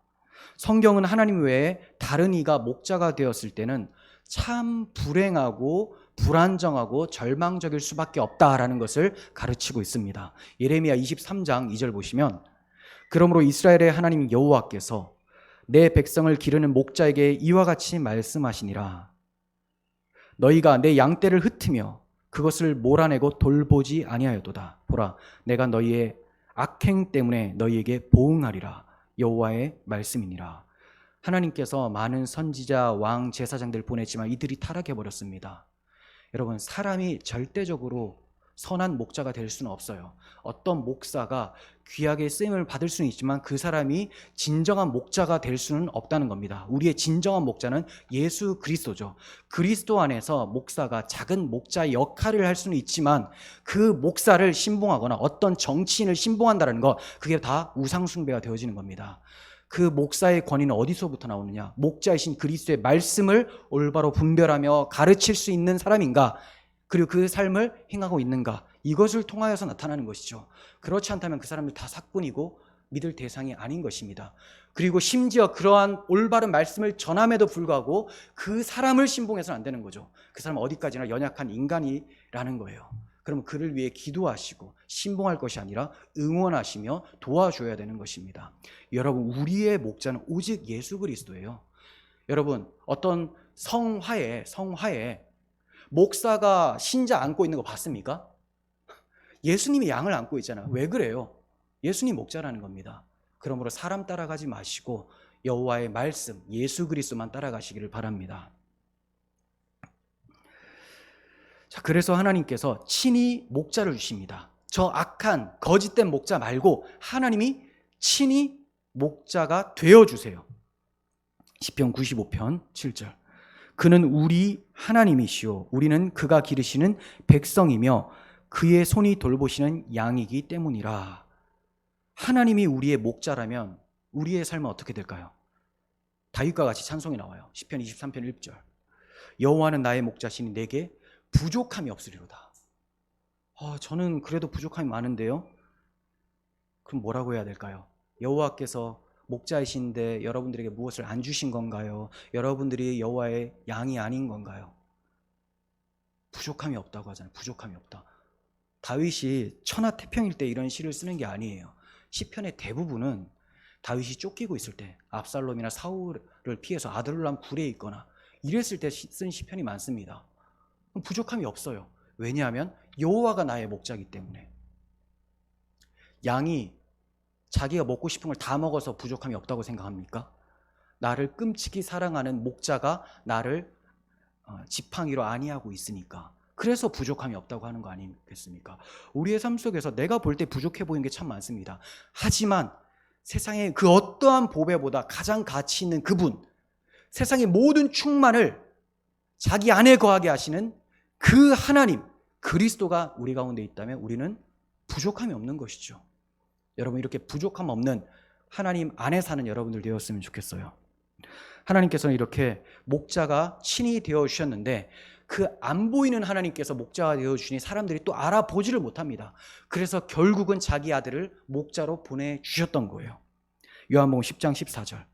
성경은 하나님 외에 다른 이가 목자가 되었을 때는 참 불행하고 불안정하고 절망적일 수밖에 없다라는 것을 가르치고 있습니다. 예레미야 23장 2절 보시면 그러므로 이스라엘의 하나님 여호와께서 내 백성을 기르는 목자에게 이와 같이 말씀하시니라. 너희가 내 양떼를 흩으며 그것을 몰아내고 돌보지 아니하였도다. 보라, 내가 너희의 악행 때문에 너희에게 보응하리라. 여호와의 말씀이니라. 하나님께서 많은 선지자, 왕, 제사장들 보냈지만 이들이 타락해버렸습니다. 여러분, 사람이 절대적으로 선한 목자가 될 수는 없어요. 어떤 목사가 귀하게 쓰임을 받을 수는 있지만 그 사람이 진정한 목자가 될 수는 없다는 겁니다. 우리의 진정한 목자는 예수 그리스도죠. 그리스도 안에서 목사가 작은 목자 역할을 할 수는 있지만 그 목사를 신봉하거나 어떤 정치인을 신봉한다는 것, 그게 다 우상숭배가 되어지는 겁니다. 그 목사의 권위는 어디서부터 나오느냐? 목자이신 그리스도의 말씀을 올바로 분별하며 가르칠 수 있는 사람인가? 그리고 그 삶을 행하고 있는가? 이것을 통하여서 나타나는 것이죠. 그렇지 않다면 그 사람들 다 사꾼이고 믿을 대상이 아닌 것입니다. 그리고 심지어 그러한 올바른 말씀을 전함에도 불구하고 그 사람을 신봉해서는 안 되는 거죠. 그 사람은 어디까지나 연약한 인간이라는 거예요. 그러면 그를 위해 기도하시고 신봉할 것이 아니라 응원하시며 도와줘야 되는 것입니다. 여러분, 우리의 목자는 오직 예수 그리스도예요. 여러분, 어떤 성화에 목사가 신자 안고 있는 거 봤습니까? 예수님이 양을 안고 있잖아요. 왜 그래요? 예수님 목자라는 겁니다. 그러므로 사람 따라가지 마시고 여호와의 말씀, 예수 그리스도만 따라가시기를 바랍니다. 자, 그래서 하나님께서 친히 목자를 주십니다. 저 악한 거짓된 목자 말고 하나님이 친히 목자가 되어주세요. 시편 95편 7절. 그는 우리 하나님이시오. 우리는 그가 기르시는 백성이며 그의 손이 돌보시는 양이기 때문이라. 하나님이 우리의 목자라면 우리의 삶은 어떻게 될까요? 다윗과 같이 찬송이 나와요. 시편 23편 1절. 여호와는 나의 목자시니 내게 부족함이 없으리로다. 저는 그래도 부족함이 많은데요. 그럼 뭐라고 해야 될까요? 여호와께서 목자이신데 여러분들에게 무엇을 안 주신 건가요? 여러분들이 여호와의 양이 아닌 건가요? 부족함이 없다고 하잖아요. 부족함이 없다. 다윗이 천하태평일 때 이런 시를 쓰는 게 아니에요. 시편의 대부분은 다윗이 쫓기고 있을 때, 압살롬이나 사울을 피해서 아둘람 굴에 있거나 이랬을 때 쓴 시편이 많습니다. 부족함이 없어요. 왜냐하면 여호와가 나의 목자이기 때문에. 양이 자기가 먹고 싶은 걸 다 먹어서 부족함이 없다고 생각합니까? 나를 끔찍이 사랑하는 목자가 나를 지팡이로 안위하고 있으니까. 그래서 부족함이 없다고 하는 거 아니겠습니까? 우리의 삶 속에서 내가 볼 때 부족해 보이는 게 참 많습니다. 하지만 세상의 그 어떠한 보배보다 가장 가치 있는 그분, 세상의 모든 충만을 자기 안에 거하게 하시는 그 하나님, 그리스도가 우리 가운데 있다면 우리는 부족함이 없는 것이죠. 여러분, 이렇게 부족함 없는 하나님 안에 사는 여러분들 되었으면 좋겠어요. 하나님께서는 이렇게 목자가 친히 되어주셨는데 그 안 보이는 하나님께서 목자가 되어주시니 사람들이 또 알아보지를 못합니다. 그래서 결국은 자기 아들을 목자로 보내주셨던 거예요. 요한복음 10장 14절.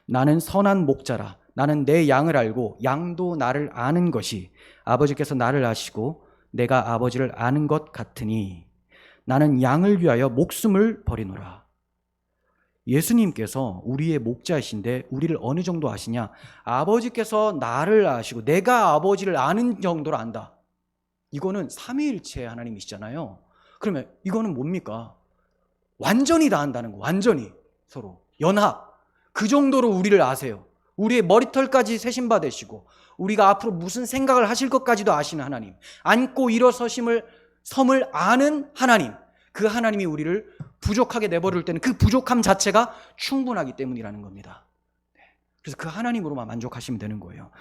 나는 선한 목자라. 나는 내 양을 알고 양도 나를 아는 것이 아버지께서 나를 아시고 내가 아버지를 아는 것 같으니 나는 양을 위하여 목숨을 버리노라. 예수님께서 우리의 목자이신데 우리를 어느 정도 아시냐? 아버지께서 나를 아시고 내가 아버지를 아는 정도로 안다. 이거는 삼위일체 하나님이시잖아요. 그러면 이거는 뭡니까? 완전히 다 안다는 거. 완전히 서로 연합. 그 정도로 우리를 아세요. 우리의 머리털까지 세신받으시고 우리가 앞으로 무슨 생각을 하실 것까지도 아시는 하나님. 앉고 일어서심을 섬을 아는 하나님. 그 하나님이 우리를 부족하게 내버릴 때는 그 부족함 자체가 충분하기 때문이라는 겁니다. 그래서 그 하나님으로만 만족하시면 되는 거예요.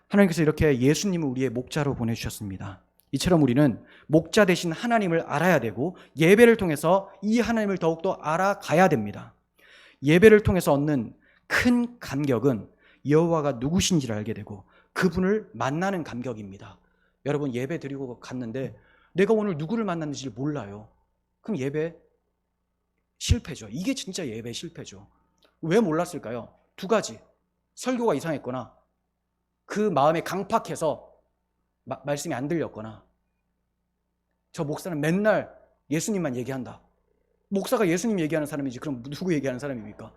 하나님께서 이렇게 예수님을 우리의 목자로 보내주셨습니다. 이처럼 우리는 목자 되신 하나님을 알아야 되고 예배를 통해서 이 하나님을 더욱더 알아가야 됩니다. 예배를 통해서 얻는 큰 감격은 여호와가 누구신지를 알게 되고 그분을 만나는 감격입니다. 여러분, 예배 드리고 갔는데 내가 오늘 누구를 만났는지 몰라요. 그럼 예배 실패죠. 이게 진짜 예배 실패죠. 왜 몰랐을까요? 두 가지. 설교가 이상했거나 그 마음에 강팍해서 말씀이 안 들렸거나 저 목사는 맨날 예수님만 얘기한다. 목사가 예수님 얘기하는 사람이지 그럼 누구 얘기하는 사람입니까?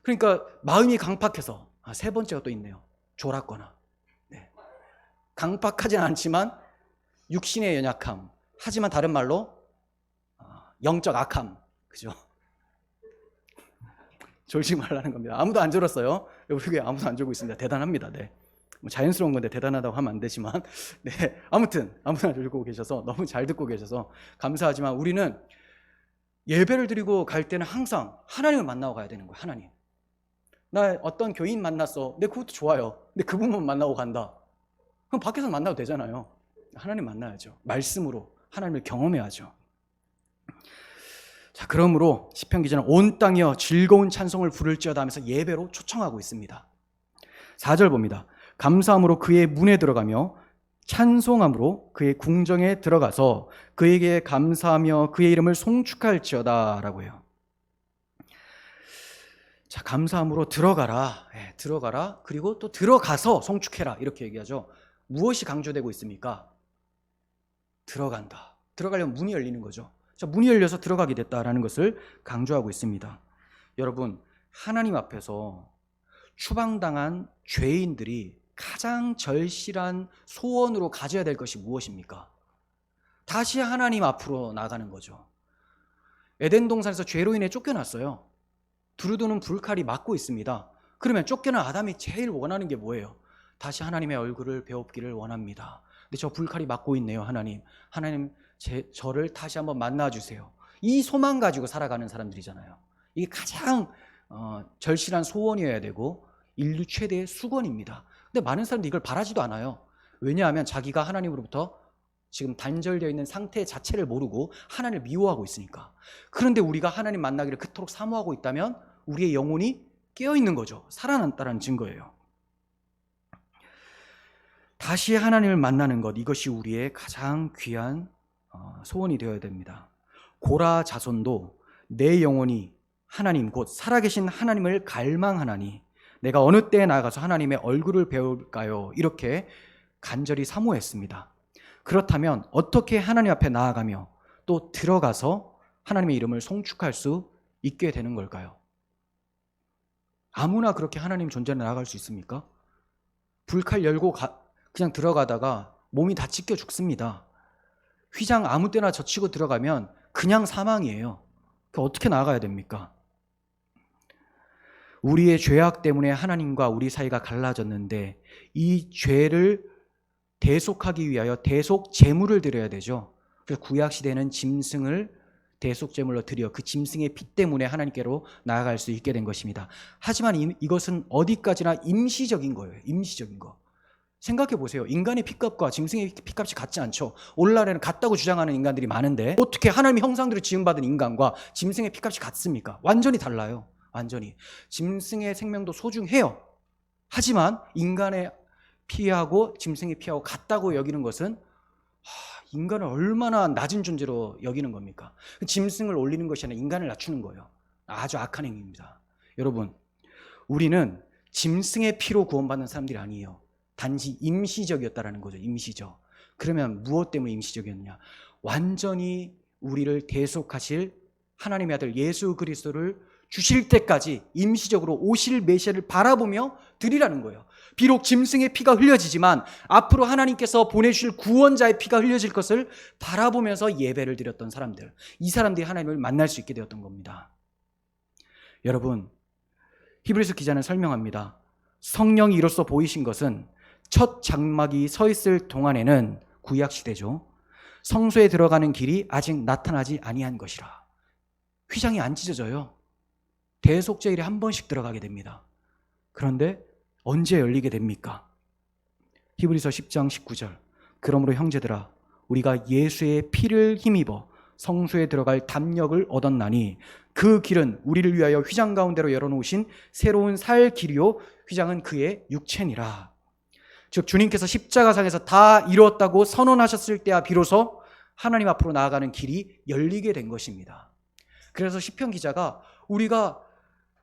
그러니까 마음이 강팍해서 세 번째가 또 있네요. 졸았거나. 네. 강팍하진 않지만 육신의 연약함, 하지만 다른 말로 영적 악함. 그죠? 졸지 말라는 겁니다. 아무도 안 졸았어요. 우리 아무도 안 졸고 있습니다. 대단합니다. 네. 뭐 자연스러운 건데 대단하다고 하면 안 되지만, 네. 아무튼 아무도 안 졸고 계셔서 너무 잘 듣고 계셔서 감사하지만 우리는 예배를 드리고 갈 때는 항상 하나님을 만나고 가야 되는 거예요. 하나님. 나 어떤 교인 만났어. 근데 그것도 좋아요. 근데 그분만 만나고 간다. 그럼 밖에서 만나도 되잖아요. 하나님 만나야죠. 말씀으로 하나님을 경험해야죠. 자, 그러므로 시편 기자는 온 땅이여 즐거운 찬송을 부를지어다 하면서 예배로 초청하고 있습니다. 4절 봅니다. 감사함으로 그의 문에 들어가며 찬송함으로 그의 궁정에 들어가서 그에게 감사하며 그의 이름을 송축할지어다 라고 해요. 자, 감사함으로 들어가라. 네, 들어가라. 그리고 또 들어가서 송축해라. 이렇게 얘기하죠. 무엇이 강조되고 있습니까? 들어간다. 들어가려면 문이 열리는 거죠. 자, 문이 열려서 들어가게 됐다라는 것을 강조하고 있습니다. 여러분, 하나님 앞에서 추방당한 죄인들이 가장 절실한 소원으로 가져야 될 것이 무엇입니까? 다시 하나님 앞으로 나가는 거죠. 에덴 동산에서 죄로 인해 쫓겨났어요. 두루두는 불칼이 막고 있습니다. 그러면 쫓겨난 아담이 제일 원하는 게 뭐예요? 다시 하나님의 얼굴을 배웁기를 원합니다. 근데 저 불칼이 막고 있네요. 하나님 저를 다시 한번 만나주세요. 이 소망 가지고 살아가는 사람들이잖아요. 이게 가장 절실한 소원이어야 되고 인류 최대의 수건입니다. 근데 많은 사람들이 이걸 바라지도 않아요. 왜냐하면 자기가 하나님으로부터 지금 단절되어 있는 상태 자체를 모르고 하나님을 미워하고 있으니까. 그런데 우리가 하나님 만나기를 그토록 사모하고 있다면 우리의 영혼이 깨어있는 거죠. 살아났다는 증거예요. 다시 하나님을 만나는 것, 이것이 우리의 가장 귀한 소원이 되어야 됩니다. 고라 자손도 내 영혼이 하나님 곧 살아계신 하나님을 갈망하나니 내가 어느 때에 나가서 하나님의 얼굴을 배울까요? 이렇게 간절히 사모했습니다. 그렇다면 어떻게 하나님 앞에 나아가며 또 들어가서 하나님의 이름을 송축할 수 있게 되는 걸까요? 아무나 그렇게 하나님 존재에 나아갈 수 있습니까? 불칼 열고 그냥 들어가다가 몸이 다 찢겨 죽습니다. 휘장 아무 때나 젖히고 들어가면 그냥 사망이에요. 어떻게 나아가야 됩니까? 우리의 죄악 때문에 하나님과 우리 사이가 갈라졌는데 이 죄를 대속하기 위하여 대속 제물을 드려야 되죠. 그래서 구약 시대는 짐승을 대속 제물로 드려 그 짐승의 피 때문에 하나님께로 나아갈 수 있게 된 것입니다. 하지만 이것은 어디까지나 임시적인 거예요. 임시적인 거. 생각해 보세요. 인간의 피값과 짐승의 피값이 같지 않죠. 오늘날에는 같다고 주장하는 인간들이 많은데 어떻게 하나님의 형상대로 지음받은 인간과 짐승의 피값이 같습니까? 완전히 달라요. 완전히. 짐승의 생명도 소중해요. 하지만 인간의 피하고 짐승의 피하고 같다고 여기는 것은 인간을 얼마나 낮은 존재로 여기는 겁니까? 짐승을 올리는 것이 아니라 인간을 낮추는 거예요. 아주 악한 행위입니다. 여러분, 우리는 짐승의 피로 구원받는 사람들이 아니에요. 단지 임시적이었다라는 거죠. 임시적. 그러면 무엇 때문에 임시적이었느냐? 완전히 우리를 대속하실 하나님의 아들 예수 그리스도를 주실 때까지 임시적으로 오실 메시아를 바라보며 드리라는 거예요. 비록 짐승의 피가 흘려지지만 앞으로 하나님께서 보내주실 구원자의 피가 흘려질 것을 바라보면서 예배를 드렸던 사람들, 이 사람들이 하나님을 만날 수 있게 되었던 겁니다. 여러분, 히브리서 기자는 설명합니다. 성령이 이로써 보이신 것은 첫 장막이 서 있을 동안에는 구약 시대죠. 성소에 들어가는 길이 아직 나타나지 아니한 것이라. 휘장이 안 찢어져요. 대속제일에 한 번씩 들어가게 됩니다. 그런데 언제 열리게 됩니까? 히브리서 10장 19절. 그러므로 형제들아 우리가 예수의 피를 힘입어 성소에 들어갈 담력을 얻었나니 그 길은 우리를 위하여 휘장 가운데로 열어놓으신 새로운 살 길이요 휘장은 그의 육체니라. 즉 주님께서 십자가상에서 다 이루었다고 선언하셨을 때야 비로소 하나님 앞으로 나아가는 길이 열리게 된 것입니다. 그래서 시편 기자가 우리가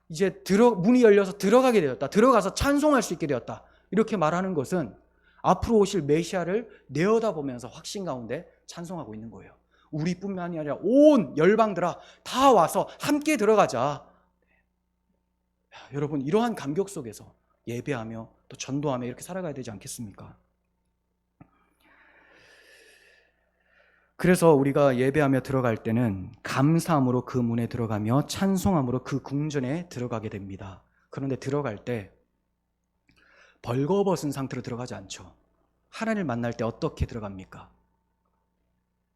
이제 문이 열려서 들어가게 되었다, 들어가서 찬송할 수 있게 되었다, 이렇게 말하는 것은 앞으로 오실 메시아를 내어다보면서 확신 가운데 찬송하고 있는 거예요. 우리뿐만이 아니라 온 열방들아 다 와서 함께 들어가자. 여러분, 이러한 감격 속에서 예배하며 또 전도하며 이렇게 살아가야 되지 않겠습니까? 그래서 우리가 예배하며 들어갈 때는 감사함으로 그 문에 들어가며 찬송함으로 그 궁전에 들어가게 됩니다. 그런데 들어갈 때 벌거벗은 상태로 들어가지 않죠. 하나님을 만날 때 어떻게 들어갑니까?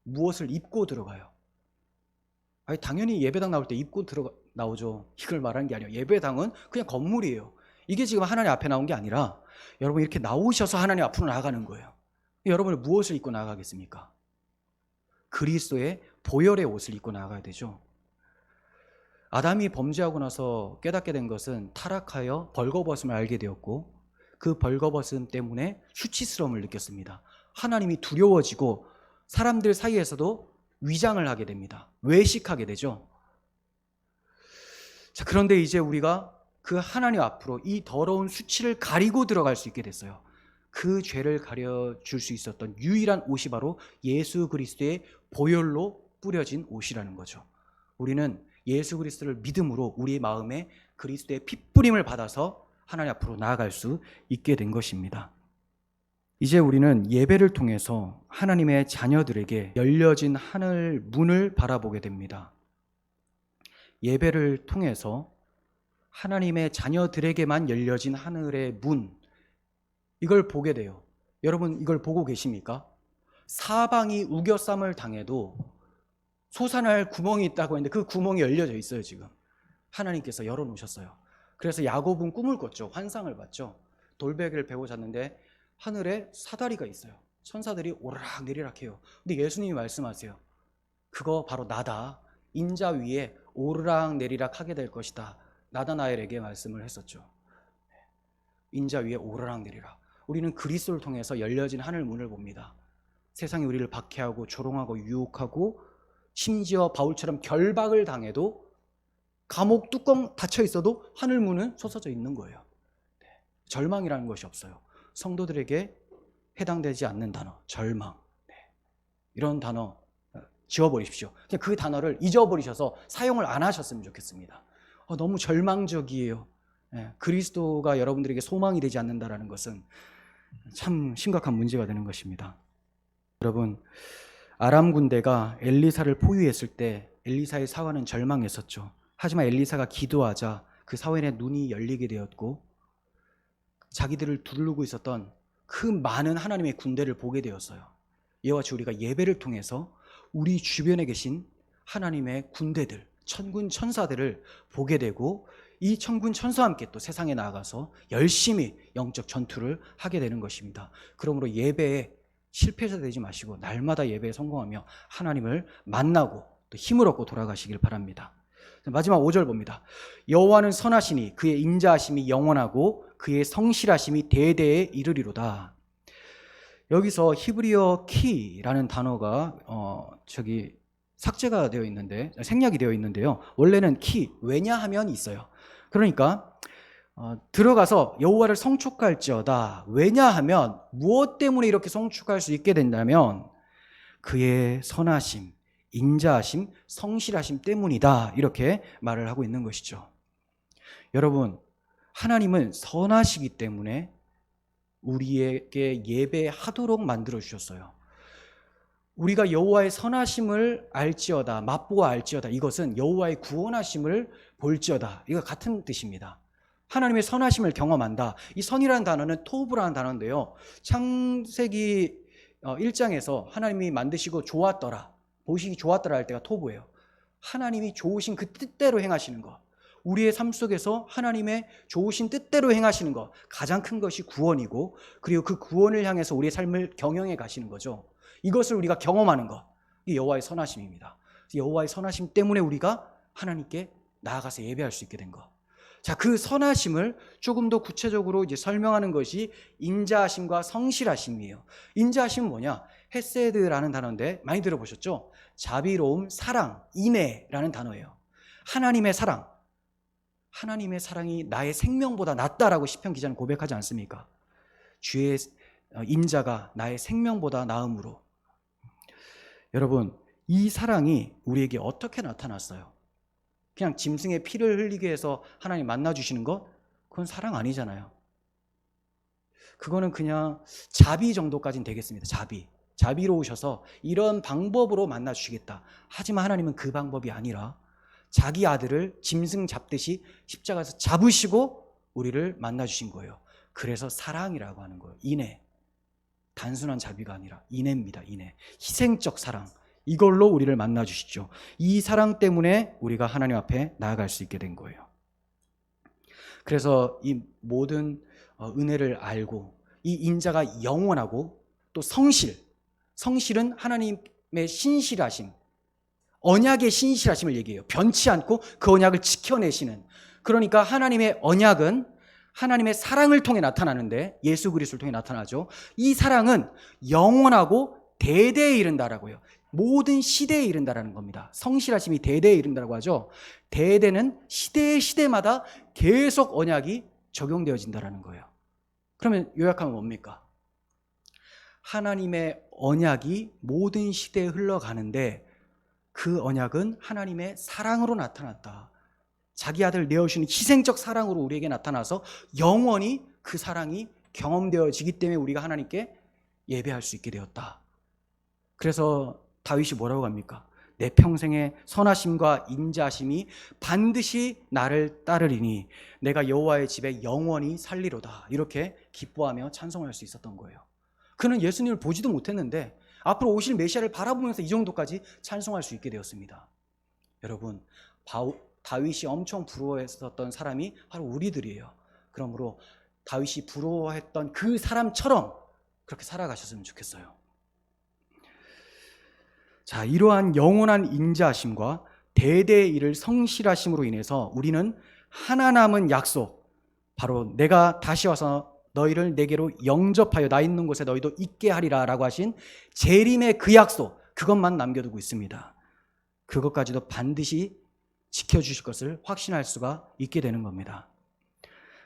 무엇을 입고 들어가요? 아니, 당연히 예배당 나올 때 입고 나오죠. 이걸 말하는 게 아니에요. 예배당은 그냥 건물이에요. 이게 지금 하나님 앞에 나온 게 아니라 여러분 이렇게 나오셔서 하나님 앞으로 나아가는 거예요. 여러분은 무엇을 입고 나아가겠습니까? 그리스도의 보혈의 옷을 입고 나아가야 되죠. 아담이 범죄하고 나서 깨닫게 된 것은 타락하여 벌거벗음을 알게 되었고 그 벌거벗음 때문에 수치스러움을 느꼈습니다. 하나님이 두려워지고 사람들 사이에서도 위장을 하게 됩니다. 외식하게 되죠. 자, 그런데 이제 우리가 그 하나님 앞으로 이 더러운 수치를 가리고 들어갈 수 있게 됐어요. 그 죄를 가려줄 수 있었던 유일한 옷이 바로 예수 그리스도의 보혈로 뿌려진 옷이라는 거죠. 우리는 예수 그리스도를 믿음으로 우리의 마음에 그리스도의 핏뿌림을 받아서 하나님 앞으로 나아갈 수 있게 된 것입니다. 이제 우리는 예배를 통해서 하나님의 자녀들에게 열려진 하늘 문을 바라보게 됩니다. 예배를 통해서 하나님의 자녀들에게만 열려진 하늘의 문, 이걸 보게 돼요. 여러분 이걸 보고 계십니까? 사방이 우겨쌈을 당해도 솟아날 구멍이 있다고 했는데 그 구멍이 열려져 있어요. 지금 하나님께서 열어놓으셨어요. 그래서 야곱은 꿈을 꿨죠. 환상을 봤죠. 돌베개를 베고 잤는데 하늘에 사다리가 있어요. 천사들이 오르락 내리락 해요. 근데 예수님이 말씀하세요. 그거 바로 나다. 인자 위에 오르락 내리락 하게 될 것이다. 나다나엘에게 말씀을 했었죠. 인자 위에 오르락 내리락. 우리는 그리스도를 통해서 열려진 하늘 문을 봅니다. 세상이 우리를 박해하고 조롱하고 유혹하고 심지어 바울처럼 결박을 당해도 감옥 뚜껑 닫혀 있어도 하늘 문은 솟아져 있는 거예요. 절망이라는 것이 없어요. 성도들에게 해당되지 않는 단어, 절망, 이런 단어 지워버리십시오. 그냥 그 단어를 잊어버리셔서 사용을 안 하셨으면 좋겠습니다. 너무 절망적이에요. 그리스도가 여러분들에게 소망이 되지 않는다는 것은 참 심각한 문제가 되는 것입니다. 여러분, 아람 군대가 엘리사를 포위했을 때 엘리사의 사환은 절망했었죠. 하지만 엘리사가 기도하자 그 사환의 눈이 열리게 되었고 자기들을 두르고 있었던 그 많은 하나님의 군대를 보게 되었어요. 이와 같이 우리가 예배를 통해서 우리 주변에 계신 하나님의 군대들, 천군 천사들을 보게 되고 이 천군 천사와 함께 또 세상에 나아가서 열심히 영적 전투를 하게 되는 것입니다. 그러므로 예배에 실패자 되지 마시고 날마다 예배에 성공하며 하나님을 만나고 또 힘을 얻고 돌아가시길 바랍니다. 마지막 5절 봅니다. 여호와는 선하시니 그의 인자하심이 영원하고 그의 성실하심이 대대에 이르리로다. 여기서 히브리어 키라는 단어가 삭제가 되어 있는데 생략이 되어 있는데요. 원래는 키, 왜냐하면 있어요. 그러니까 들어가서 여호와를 성축할지어다. 왜냐하면 무엇 때문에 이렇게 성축할 수 있게 된다면 그의 선하심, 인자하심, 성실하심 때문이다. 이렇게 말을 하고 있는 것이죠. 여러분, 하나님은 선하시기 때문에 우리에게 예배하도록 만들어 주셨어요. 우리가 여호와의 선하심을 알지어다, 맛보아 알지어다, 이것은 여호와의 구원하심을 볼지어다, 이거 같은 뜻입니다. 하나님의 선하심을 경험한다. 이 선이라는 단어는 토브라는 단어인데요, 창세기 1장에서 하나님이 만드시고 좋았더라, 보시기 좋았더라 할 때가 토브예요. 하나님이 좋으신 그 뜻대로 행하시는 것, 우리의 삶 속에서 하나님의 좋으신 뜻대로 행하시는 것, 가장 큰 것이 구원이고, 그리고 그 구원을 향해서 우리의 삶을 경영해 가시는 거죠. 이것을 우리가 경험하는 것, 이게 여호와의 선하심입니다. 여호와의 선하심 때문에 우리가 하나님께 나아가서 예배할 수 있게 된 것. 자, 그 선하심을 조금 더 구체적으로 이제 설명하는 것이 인자하심과 성실하심이에요. 인자하심은 뭐냐? 헤세드라는 단어인데 많이 들어보셨죠? 자비로움, 사랑, 인애라는 단어예요. 하나님의 사랑, 하나님의 사랑이 나의 생명보다 낫다라고 시편 기자는 고백하지 않습니까? 주의 인자가 나의 생명보다 나음으로. 여러분, 이 사랑이 우리에게 어떻게 나타났어요? 그냥 짐승의 피를 흘리게 해서 하나님 만나주시는 것? 그건 사랑 아니잖아요. 그거는 그냥 자비 정도까지는 되겠습니다. 자비로우셔서 이런 방법으로 만나주시겠다. 하지만 하나님은 그 방법이 아니라 자기 아들을 짐승 잡듯이 십자가에서 잡으시고 우리를 만나주신 거예요. 그래서 사랑이라고 하는 거예요. 인애. 단순한 자비가 아니라 인애입니다. 인애. 희생적 사랑. 이걸로 우리를 만나주시죠. 이 사랑 때문에 우리가 하나님 앞에 나아갈 수 있게 된 거예요. 그래서 이 모든 은혜를 알고 이 인자가 영원하고 또 성실은 하나님의 신실하심, 언약의 신실하심을 얘기해요. 변치 않고 그 언약을 지켜내시는. 그러니까 하나님의 언약은 하나님의 사랑을 통해 나타나는데 예수 그리스도를 통해 나타나죠. 이 사랑은 영원하고 대대에 이른다라고요. 모든 시대에 이른다라는 겁니다. 성실하심이 대대에 이른다라고 하죠. 대대는 시대마다 계속 언약이 적용되어진다라는 거예요. 그러면 요약하면 뭡니까? 하나님의 언약이 모든 시대에 흘러가는데 그 언약은 하나님의 사랑으로 나타났다. 자기 아들 내어주시는 희생적 사랑으로 우리에게 나타나서 영원히 그 사랑이 경험되어지기 때문에 우리가 하나님께 예배할 수 있게 되었다. 그래서 다윗이 뭐라고 합니까? 내 평생의 선하심과 인자심이 반드시 나를 따르리니 내가 여호와의 집에 영원히 살리로다. 이렇게 기뻐하며 찬송할 수 있었던 거예요. 그는 예수님을 보지도 못했는데 앞으로 오실 메시아를 바라보면서 이 정도까지 찬송할 수 있게 되었습니다. 여러분, 다윗이 엄청 부러워했었던 사람이 바로 우리들이에요. 그러므로 다윗이 부러워했던 그 사람처럼 그렇게 살아가셨으면 좋겠어요. 자, 이러한 영원한 인자하심과 대대에 이를 성실하심으로 인해서 우리는 하나 남은 약속, 바로 내가 다시 와서 너희를 내게로 영접하여 나 있는 곳에 너희도 있게 하리라 라고 하신 재림의 그 약속, 그것만 남겨두고 있습니다. 그것까지도 반드시 지켜주실 것을 확신할 수가 있게 되는 겁니다.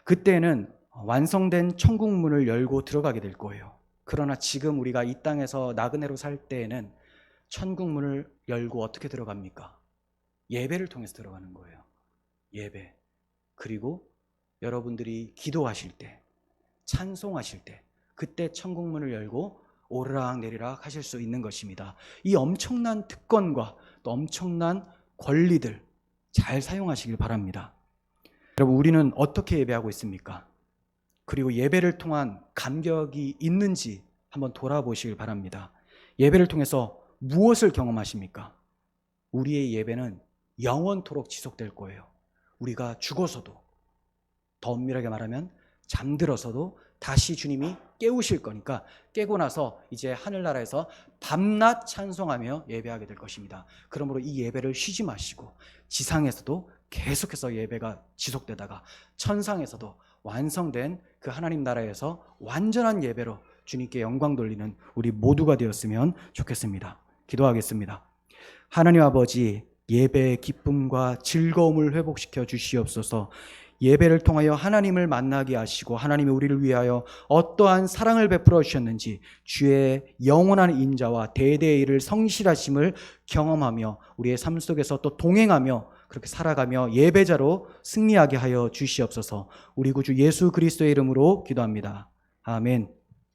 그때는 완성된 천국 문을 열고 들어가게 될 거예요. 그러나 지금 우리가 이 땅에서 나그네로 살 때에는 천국 문을 열고 어떻게 들어갑니까? 예배를 통해서 들어가는 거예요. 예배. 그리고 여러분들이 기도하실 때, 찬송하실 때, 그때 천국 문을 열고 오르락 내리락 하실 수 있는 것입니다. 이 엄청난 특권과 또 엄청난 권리들 잘 사용하시길 바랍니다. 여러분, 우리는 어떻게 예배하고 있습니까? 그리고 예배를 통한 감격이 있는지 한번 돌아보시길 바랍니다. 예배를 통해서 무엇을 경험하십니까? 우리의 예배는 영원토록 지속될 거예요. 우리가 죽어서도, 더 엄밀하게 말하면 잠들어서도 다시 주님이 깨우실 거니까 깨고 나서 이제 하늘나라에서 밤낮 찬송하며 예배하게 될 것입니다. 그러므로 이 예배를 쉬지 마시고 지상에서도 계속해서 예배가 지속되다가 천상에서도 완성된 그 하나님 나라에서 완전한 예배로 주님께 영광 돌리는 우리 모두가 되었으면 좋겠습니다. 기도하겠습니다. 하나님 아버지, 예배의 기쁨과 즐거움을 회복시켜 주시옵소서. 예배를 통하여 하나님을 만나게 하시고 하나님이 우리를 위하여 어떠한 사랑을 베풀어 주셨는지 주의 영원한 인자와 대대의 일을 성실하심을 경험하며 우리의 삶 속에서 또 동행하며 그렇게 살아가며 예배자로 승리하게 하여 주시옵소서. 우리 구주 예수 그리스도의 이름으로 기도합니다. 아멘.